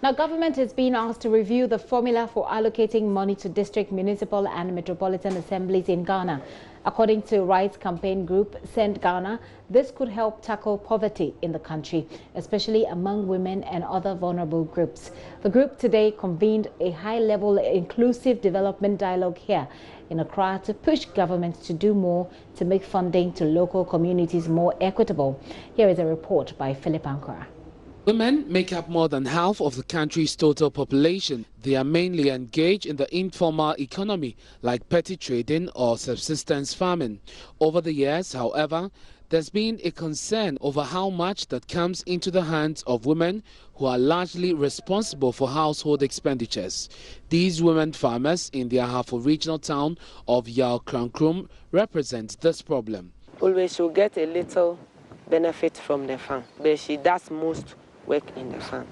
Now, government is being asked to review the formula for allocating money to district, municipal and metropolitan assemblies in Ghana. According to Rights Campaign Group Send Ghana, this could help tackle poverty in the country, especially among women and other vulnerable groups. The group today convened a high-level inclusive development dialogue here in Accra to push government to do more to make funding to local communities more equitable. Here is a report by Philip Ankara. Women make up more than half of the country's total population. They are mainly engaged in the informal economy, like petty trading or subsistence farming. Over the years, however, there's been a concern over how much that comes into the hands of women who are largely responsible for household expenditures. These women farmers in the Ahafo regional town of Yao Krankrum represent this problem. Always she'll get a little benefit from the farm, but she does most work in the farm.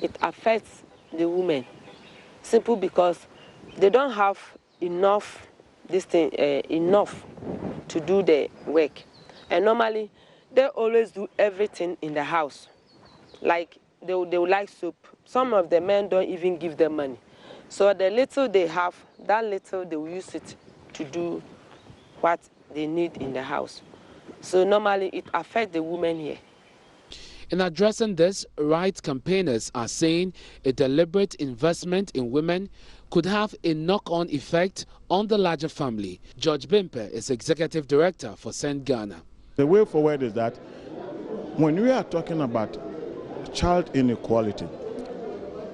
It affects the women simply because they don't have enough enough to do the work, and normally they always do everything in the house. Like they will like soup. Some of the men don't even give them money, so the little they have, that little they will use it to do what they need in the house. So normally it affects the women here. In addressing this, rights campaigners are saying a deliberate investment in women could have a knock-on effect on the larger family. George Bimpe is Executive Director for Send Ghana. The way forward is that when we are talking about child inequality,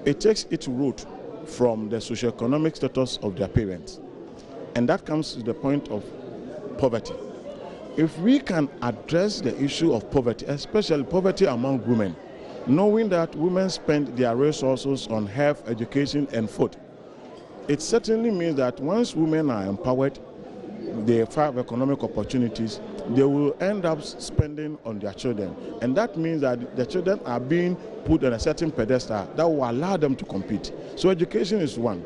it takes its root from the socioeconomic status of their parents. And that comes to the point of poverty. If we can address the issue of poverty, especially poverty among women, knowing that women spend their resources on health, education, and food, it certainly means that once women are empowered, they have economic opportunities, they will end up spending on their children. And that means that the children are being put on a certain pedestal that will allow them to compete. So education is one.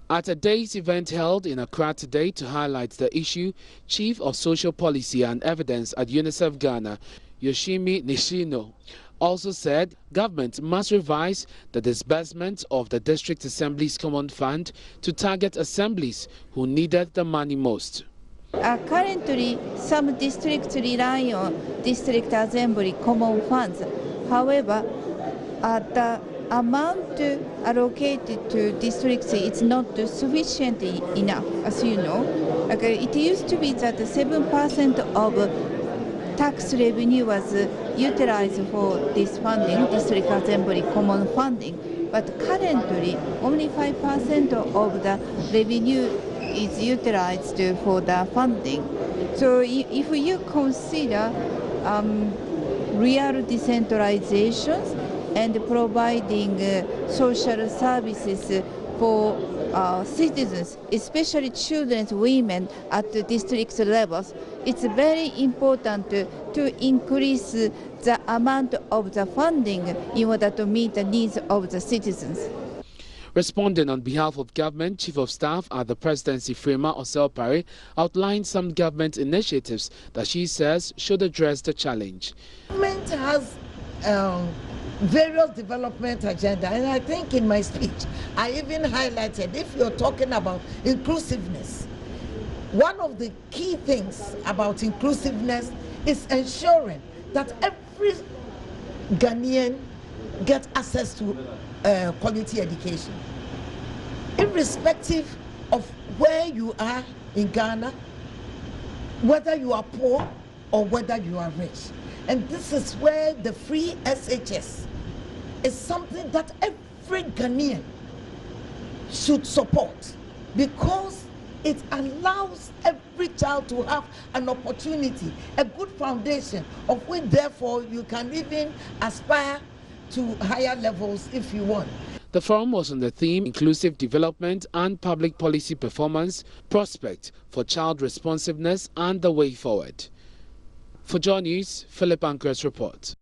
At a day's event held in Accra today to highlight the issue, Chief of Social Policy and Evidence at UNICEF Ghana, Yoshimi Nishino, also said government must revise the disbursement of the District Assembly's Common Fund to target assemblies who needed the money most. Currently, some districts rely on District Assembly Common Funds. However, the amount allocated to districts is not sufficient enough, as you know. It used to be that 7% of tax revenue was utilized for this funding, District Assembly Common Funding, but currently only 5% of the revenue is utilized for the funding. So if you consider real decentralization and providing social services for citizens, especially children, women at the district levels, it's very important to increase the amount of the funding in order to meet the needs of the citizens. Responding on behalf of government, Chief of Staff at the Presidency, Frema Osel-Pare, outlined some government initiatives that she says should address the challenge. Government has various development agenda, and I think in my speech I even highlighted, if you're talking about inclusiveness, one of the key things about inclusiveness is ensuring that every Ghanaian gets access to quality education, irrespective of where you are in Ghana, whether you are poor or whether you are rich. And this is where the free SHS is something that every Ghanaian should support, because it allows every child to have an opportunity, a good foundation, of which therefore you can even aspire to higher levels if you want. The forum was on the theme Inclusive Development and Public Policy Performance, Prospect for Child Responsiveness and the Way Forward. For JoyNews, Philip Ankara's report.